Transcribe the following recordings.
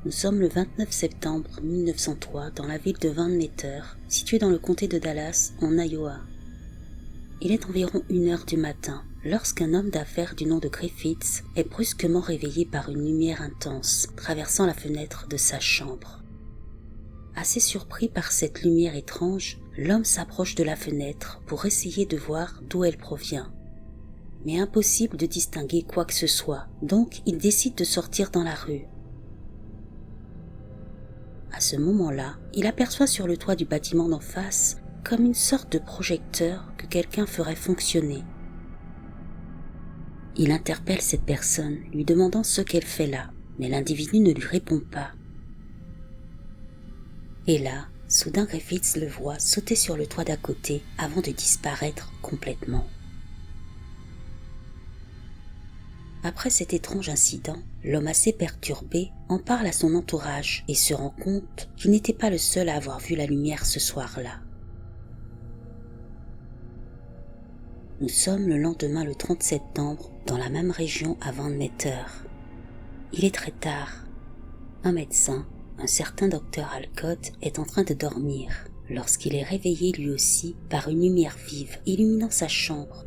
Nous sommes le 29 septembre 1903 dans la ville de Van Meter, située dans le comté de Dallas, en Iowa. Il est environ 1h du matin lorsqu'un homme d'affaires du nom de Griffiths est brusquement réveillé par une lumière intense traversant la fenêtre de sa chambre. Assez surpris par cette lumière étrange, l'homme s'approche de la fenêtre pour essayer de voir d'où elle provient. Mais impossible de distinguer quoi que ce soit, donc il décide de sortir dans la rue. À ce moment-là, il aperçoit sur le toit du bâtiment d'en face comme une sorte de projecteur que quelqu'un ferait fonctionner. Il interpelle cette personne, lui demandant ce qu'elle fait là, mais l'individu ne lui répond pas. Et là, soudain Griffiths le voit sauter sur le toit d'à côté avant de disparaître complètement. Après cet étrange incident, l'homme assez perturbé en parle à son entourage et se rend compte qu'il n'était pas le seul à avoir vu la lumière ce soir-là. Nous sommes le lendemain le 30 septembre dans la même région à Van Meter. Il est très tard. Un médecin, un certain docteur Alcott, est en train de dormir lorsqu'il est réveillé lui aussi par une lumière vive illuminant sa chambre.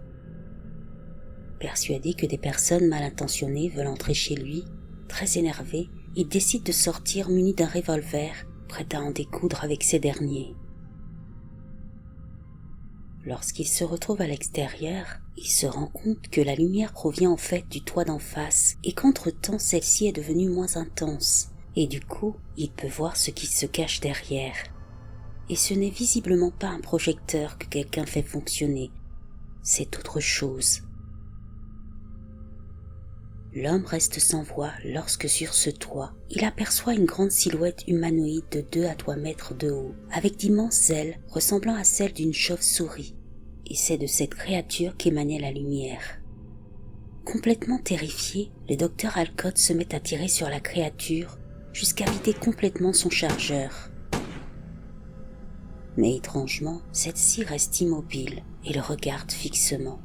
Persuadé que des personnes mal intentionnées veulent entrer chez lui, très énervé, il décide de sortir muni d'un revolver, prêt à en découdre avec ces derniers. Lorsqu'il se retrouve à l'extérieur, il se rend compte que la lumière provient en fait du toit d'en face et qu'entre-temps celle-ci est devenue moins intense, et du coup, il peut voir ce qui se cache derrière. Et ce n'est visiblement pas un projecteur que quelqu'un fait fonctionner, c'est autre chose. L'homme reste sans voix lorsque sur ce toit, il aperçoit une grande silhouette humanoïde de 2 à 3 mètres de haut, avec d'immenses ailes ressemblant à celles d'une chauve-souris. Et c'est de cette créature qu'émanait la lumière. Complètement terrifié, le docteur Alcott se met à tirer sur la créature jusqu'à vider complètement son chargeur. Mais étrangement, celle-ci reste immobile et le regarde fixement.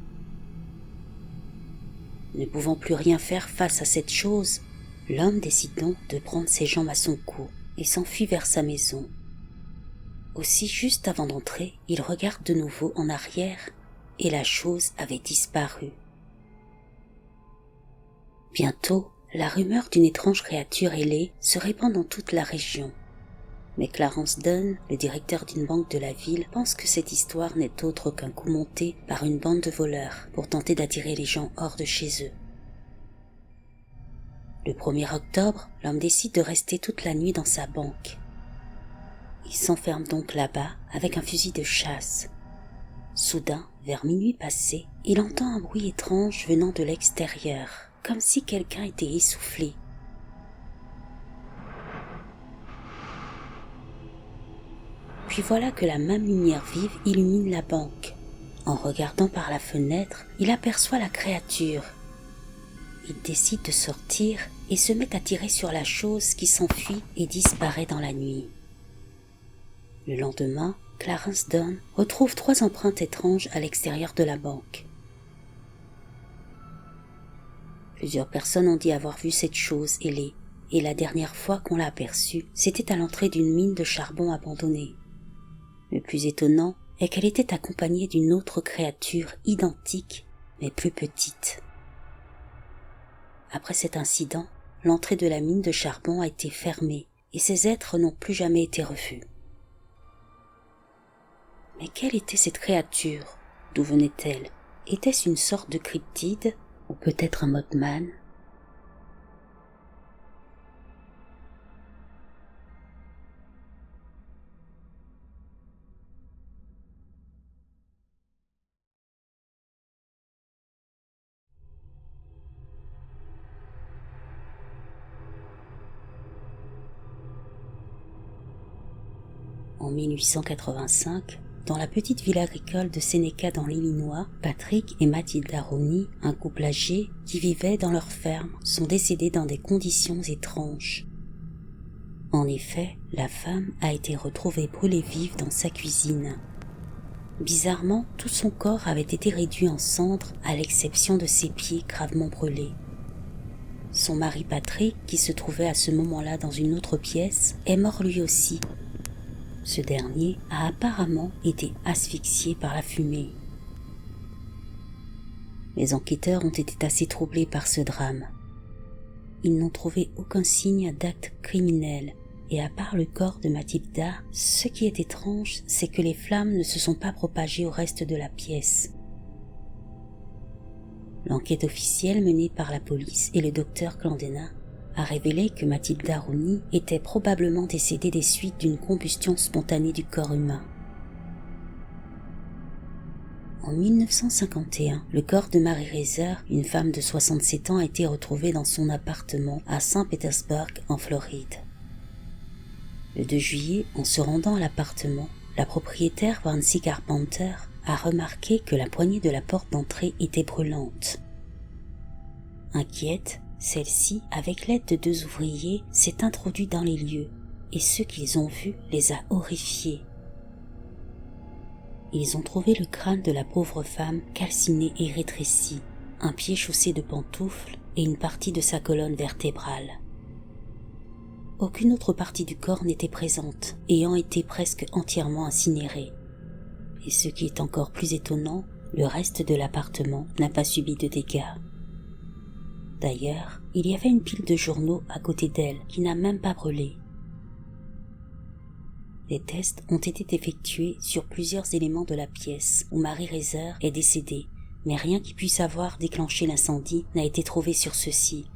Ne pouvant plus rien faire face à cette chose, l'homme décide donc de prendre ses jambes à son cou et s'enfuit vers sa maison. Aussi, juste avant d'entrer, il regarde de nouveau en arrière et la chose avait disparu. Bientôt, la rumeur d'une étrange créature ailée se répand dans toute la région. Mais Clarence Dunn, le directeur d'une banque de la ville, pense que cette histoire n'est autre qu'un coup monté par une bande de voleurs pour tenter d'attirer les gens hors de chez eux. Le 1er octobre, l'homme décide de rester toute la nuit dans sa banque. Il s'enferme donc là-bas avec un fusil de chasse. Soudain, vers minuit passé, il entend un bruit étrange venant de l'extérieur, comme si quelqu'un était essoufflé. Puis voilà que la même lumière vive illumine la banque. En regardant par la fenêtre, il aperçoit la créature. Il décide de sortir et se met à tirer sur la chose qui s'enfuit et disparaît dans la nuit. Le lendemain, Clarence Dunn retrouve 3 empreintes étranges à l'extérieur de la banque. Plusieurs personnes ont dit avoir vu cette chose ailée, et la dernière fois qu'on l'a aperçue, c'était à l'entrée d'une mine de charbon abandonnée. Le plus étonnant est qu'elle était accompagnée d'une autre créature identique, mais plus petite. Après cet incident, l'entrée de la mine de charbon a été fermée, et ces êtres n'ont plus jamais été revus. Mais quelle était cette créature? D'où venait-elle? Était-ce une sorte de cryptide, ou peut-être un mothman? En 1885, dans la petite ville agricole de Seneca dans l'Illinois, Patrick et Matilda Roney, un couple âgé qui vivait dans leur ferme, sont décédés dans des conditions étranges. En effet, la femme a été retrouvée brûlée vive dans sa cuisine. Bizarrement, tout son corps avait été réduit en cendres à l'exception de ses pieds gravement brûlés. Son mari Patrick, qui se trouvait à ce moment-là dans une autre pièce, est mort lui aussi. Ce dernier a apparemment été asphyxié par la fumée. Les enquêteurs ont été assez troublés par ce drame. Ils n'ont trouvé aucun signe d'acte criminel, et à part le corps de Mathilda, ce qui est étrange, c'est que les flammes ne se sont pas propagées au reste de la pièce. L'enquête officielle menée par la police et le docteur Clandena a révélé que Mathilda Rooney était probablement décédée des suites d'une combustion spontanée du corps humain. En 1951, le corps de Mary Reiser, une femme de 67 ans, a été retrouvé dans son appartement à Saint-Pétersbourg, en Floride. Le 2 juillet, en se rendant à l'appartement, la propriétaire Nancy Carpenter a remarqué que la poignée de la porte d'entrée était brûlante. Inquiète, celle-ci, avec l'aide de 2 ouvriers, s'est introduite dans les lieux, et ce qu'ils ont vu les a horrifiés. Ils ont trouvé le crâne de la pauvre femme calciné et rétréci, un pied chaussé de pantoufles et une partie de sa colonne vertébrale. Aucune autre partie du corps n'était présente, ayant été presque entièrement incinérée. Et ce qui est encore plus étonnant, le reste de l'appartement n'a pas subi de dégâts. D'ailleurs, il y avait une pile de journaux à côté d'elle qui n'a même pas brûlé. Des tests ont été effectués sur plusieurs éléments de la pièce où Mary Reiser est décédée, mais rien qui puisse avoir déclenché l'incendie n'a été trouvé sur ceux-ci.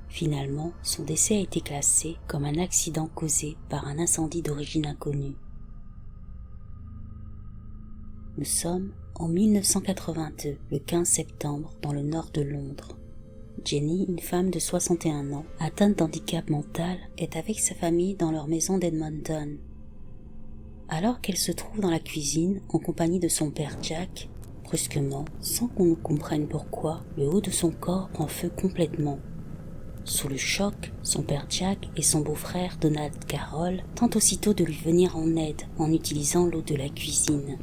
Finalement, son décès a été classé comme un accident causé par un incendie d'origine inconnue. Nous sommes en 1982, le 15 septembre, dans le nord de Londres. Jenny, une femme de 61 ans, atteinte d'handicap mental, est avec sa famille dans leur maison d'Edmonton. Alors qu'elle se trouve dans la cuisine, en compagnie de son père Jack, brusquement, sans qu'on nous comprenne pourquoi, le haut de son corps prend feu complètement. Sous le choc, son père Jack et son beau-frère Donald Carroll tentent aussitôt de lui venir en aide en utilisant l'eau de la cuisine.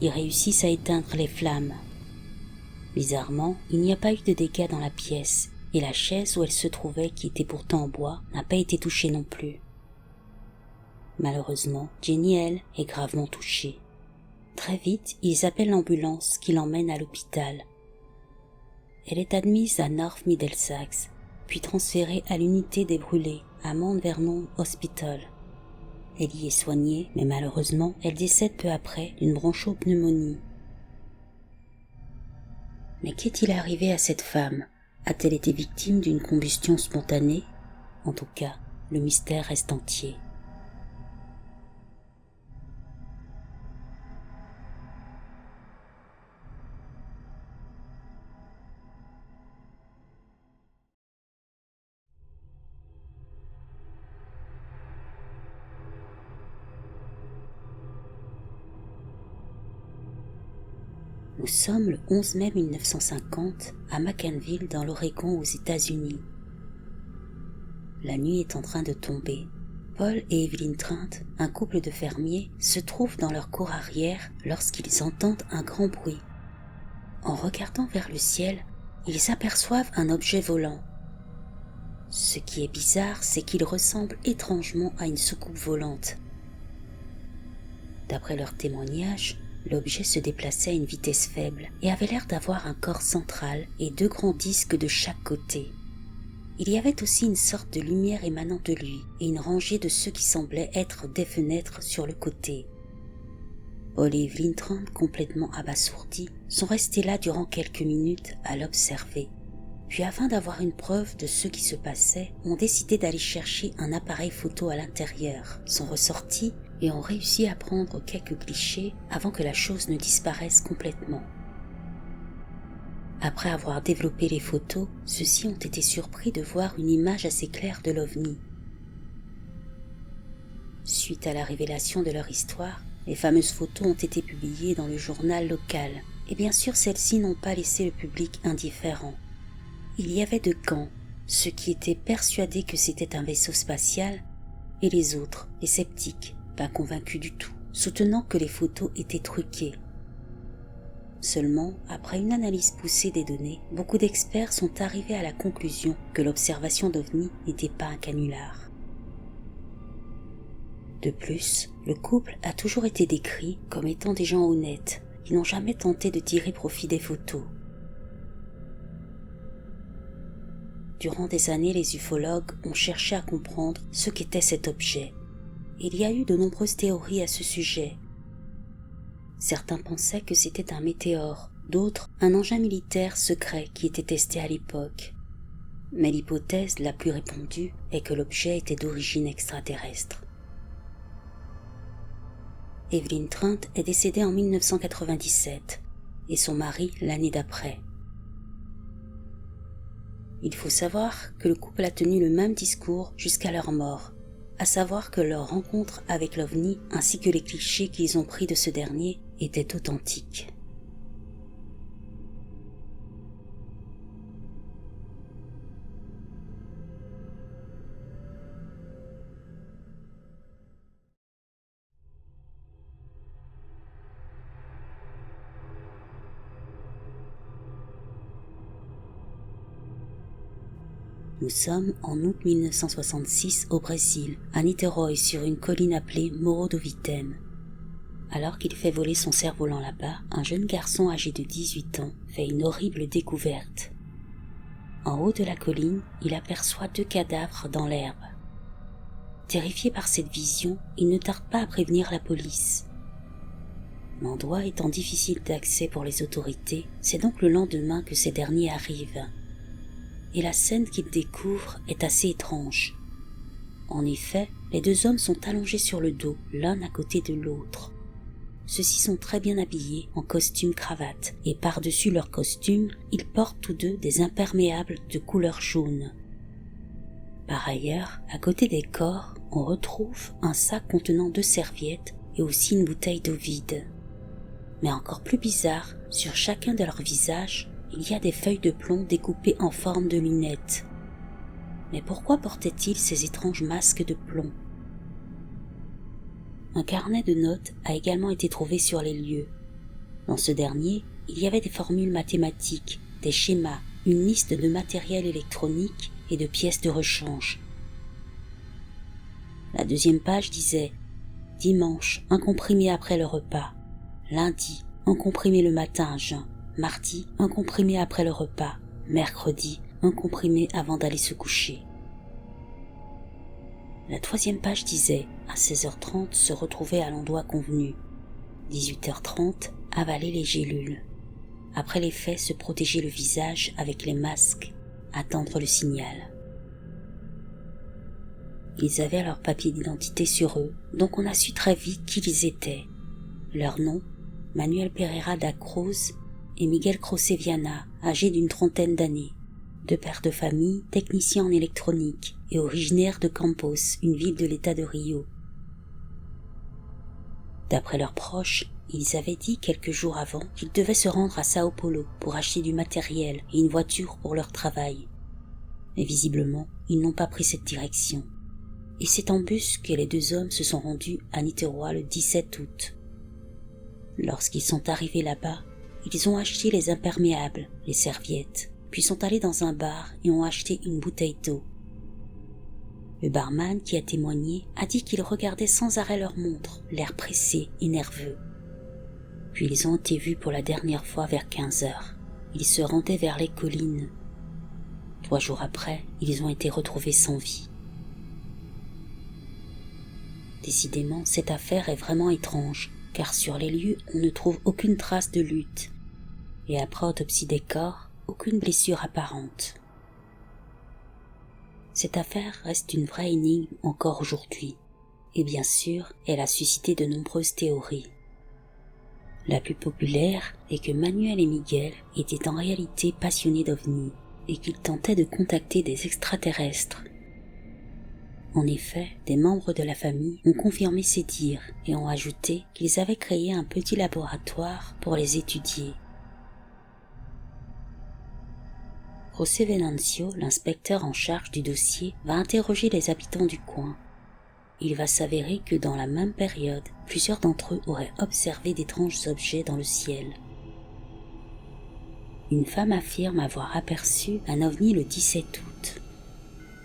Ils réussissent à éteindre les flammes. Bizarrement, il n'y a pas eu de dégâts dans la pièce, et la chaise où elle se trouvait, qui était pourtant en bois, n'a pas été touchée non plus. Malheureusement, Jenny, elle, est gravement touchée. Très vite, ils appellent l'ambulance qui l'emmène à l'hôpital. Elle est admise à North Middlesex, puis transférée à l'unité des brûlés, à Mount Vernon Hospital. Elle y est soignée, mais malheureusement, elle décède peu après d'une bronchopneumonie. Mais qu'est-il arrivé à cette femme? A-t-elle été victime d'une combustion spontanée? En tout cas, le mystère reste entier. Nous sommes le 11 mai 1950 à McInville dans l'Oregon aux États-Unis. La nuit est en train de tomber. Paul et Evelyn Trent, un couple de fermiers, se trouvent dans leur cour arrière lorsqu'ils entendent un grand bruit. En regardant vers le ciel, ils aperçoivent un objet volant. Ce qui est bizarre, c'est qu'il ressemble étrangement à une soucoupe volante. D'après leur témoignage, l'objet se déplaçait à une vitesse faible et avait l'air d'avoir un corps central et 2 grands disques de chaque côté. Il y avait aussi une sorte de lumière émanant de lui et une rangée de ceux qui semblaient être des fenêtres sur le côté. Paul et Evelyn Trent, complètement abasourdis, sont restés là durant quelques minutes à l'observer. Puis afin d'avoir une preuve de ce qui se passait, ont décidé d'aller chercher un appareil photo à l'intérieur, sont ressortis et ont réussi à prendre quelques clichés avant que la chose ne disparaisse complètement. Après avoir développé les photos, ceux-ci ont été surpris de voir une image assez claire de l'OVNI. Suite à la révélation de leur histoire, les fameuses photos ont été publiées dans le journal local, et bien sûr celles-ci n'ont pas laissé le public indifférent. Il y avait 2 camps, ceux qui étaient persuadés que c'était un vaisseau spatial, et les autres, les sceptiques, pas convaincus du tout, soutenant que les photos étaient truquées. Seulement, après une analyse poussée des données, beaucoup d'experts sont arrivés à la conclusion que l'observation d'OVNI n'était pas un canular. De plus, le couple a toujours été décrit comme étant des gens honnêtes, qui n'ont jamais tenté de tirer profit des photos. Durant des années, les ufologues ont cherché à comprendre ce qu'était cet objet. Il y a eu de nombreuses théories à ce sujet. Certains pensaient que c'était un météore, d'autres un engin militaire secret qui était testé à l'époque. Mais l'hypothèse la plus répandue est que l'objet était d'origine extraterrestre. Evelyn Trent est décédée en 1997 et son mari l'année d'après. Il faut savoir que le couple a tenu le même discours jusqu'à leur mort, à savoir que leur rencontre avec l'OVNI ainsi que les clichés qu'ils ont pris de ce dernier étaient authentiques. Nous sommes en août 1966 au Brésil, à Niterói, sur une colline appelée Morro do Vitem. Alors qu'il fait voler son cerf-volant là-bas, un jeune garçon âgé de 18 ans fait une horrible découverte. En haut de la colline, il aperçoit 2 cadavres dans l'herbe. Terrifié par cette vision, il ne tarde pas à prévenir la police. L'endroit étant difficile d'accès pour les autorités, c'est donc le lendemain que ces derniers arrivent. Et la scène qu'il découvre est assez étrange. En effet, les 2 hommes sont allongés sur le dos, l'un à côté de l'autre. Ceux-ci sont très bien habillés en costume-cravate, et par-dessus leur costume, ils portent tous 2 des imperméables de couleur jaune. Par ailleurs, à côté des corps, on retrouve un sac contenant 2 serviettes et aussi une bouteille d'eau vide. Mais encore plus bizarre, sur chacun de leurs visages, il y a des feuilles de plomb découpées en forme de lunettes. Mais pourquoi portaient-ils ces étranges masques de plomb? Un carnet de notes a également été trouvé sur les lieux. Dans ce dernier, il y avait des formules mathématiques, des schémas, une liste de matériel électronique et de pièces de rechange. La 2e page disait « Dimanche, un comprimé après le repas. Lundi, un comprimé le matin à jeun. Mardi, un comprimé après le repas. Mercredi, un comprimé avant d'aller se coucher. » La 3e page disait à 16h30 se retrouver à l'endroit convenu. 18h30, avaler les gélules. Après les faits, se protéger le visage avec les masques, attendre le signal. Ils avaient leur papier d'identité sur eux, donc on a su très vite qui ils étaient. Leur nom, Manuel Pereira da Cruz et Miguel José Viana, âgés d'une 30aine d'années. 2 pères de famille, techniciens en électronique et originaires de Campos, une ville de l'état de Rio. D'après leurs proches, ils avaient dit quelques jours avant qu'ils devaient se rendre à Sao Paulo pour acheter du matériel et une voiture pour leur travail. Mais visiblement, ils n'ont pas pris cette direction. Et c'est en bus que les 2 hommes se sont rendus à Niterói le 17 août. Lorsqu'ils sont arrivés là-bas, ils ont acheté les imperméables, les serviettes, puis sont allés dans un bar et ont acheté une bouteille d'eau. Le barman qui a témoigné a dit qu'ils regardaient sans arrêt leur montre, l'air pressé et nerveux. Puis ils ont été vus pour la dernière fois vers 15h. Ils se rendaient vers les collines. 3 jours après, ils ont été retrouvés sans vie. Décidément, cette affaire est vraiment étrange, car sur les lieux, on ne trouve aucune trace de lutte. Et après autopsie des corps, aucune blessure apparente. Cette affaire reste une vraie énigme encore aujourd'hui, et bien sûr, elle a suscité de nombreuses théories. La plus populaire est que Manuel et Miguel étaient en réalité passionnés d'OVNI, et qu'ils tentaient de contacter des extraterrestres. En effet, des membres de la famille ont confirmé ces dires et ont ajouté qu'ils avaient créé un petit laboratoire pour les étudier. José Venancio, l'inspecteur en charge du dossier, va interroger les habitants du coin. Il va s'avérer que dans la même période, plusieurs d'entre eux auraient observé d'étranges objets dans le ciel. une femme affirme avoir aperçu un ovni le 17 août.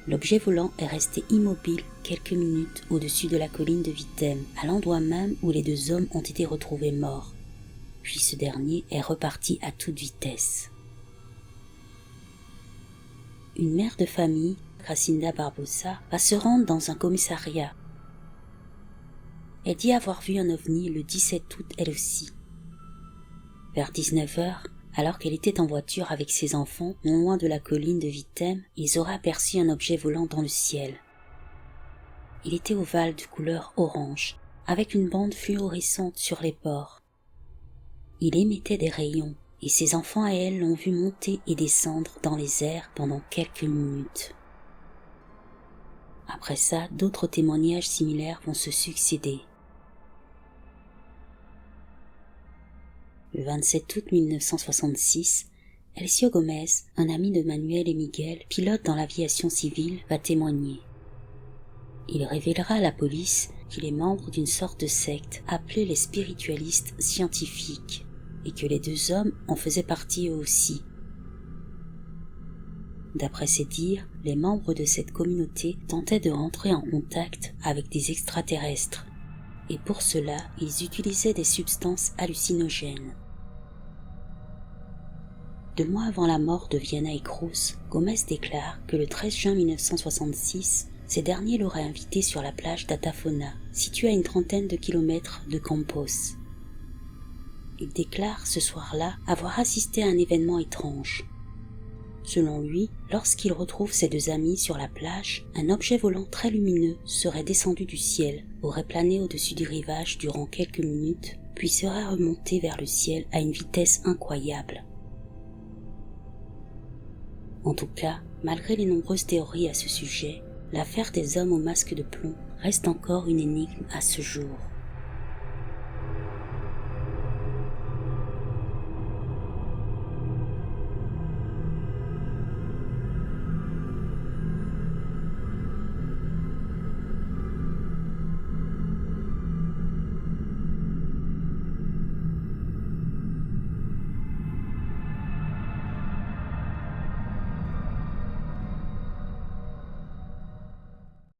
L'objet volant est resté immobile quelques minutes au-dessus de la colline de Vitem, à l'endroit même où les deux hommes ont été retrouvés morts. Puis ce dernier est reparti à toute vitesse. Une mère de famille, Gracinda Barbosa, va se rendre dans un commissariat. Elle dit avoir vu un ovni le 17 août elle aussi. Vers 19h, alors qu'elle était en voiture avec ses enfants, non loin de la colline de Vitem, ils auraient aperçu un objet volant dans le ciel. Il était ovale de couleur orange, avec une bande fluorescente sur les bords. Il émettait des rayons, et ses enfants et elle l'ont vu monter et descendre dans les airs pendant quelques minutes. Après ça, d'autres témoignages similaires vont se succéder. Le 27 août 1966, Elcio Gomez, un ami de Manuel et Miguel, pilote dans l'aviation civile, va témoigner. Il révélera à la police qu'il est membre d'une sorte de secte appelée les spiritualistes scientifiques et que les deux hommes en faisaient partie eux aussi. D'après ses dires, les membres de cette communauté tentaient de rentrer en contact avec des extraterrestres et pour cela, ils utilisaient des substances hallucinogènes. 2 mois avant la mort de Viana et Cruz, Gomez déclare que le 13 juin 1966, ces derniers l'auraient invité sur la plage d'Atafona, située à une trentaine de kilomètres de Campos. Il déclare ce soir-là avoir assisté à un événement étrange. Selon lui, lorsqu'il retrouve ses 2 amis sur la plage, un objet volant très lumineux serait descendu du ciel, aurait plané au-dessus du rivage durant quelques minutes, puis serait remonté vers le ciel à une vitesse incroyable. En tout cas, malgré les nombreuses théories à ce sujet, l'affaire des hommes au masque de plomb reste encore une énigme à ce jour.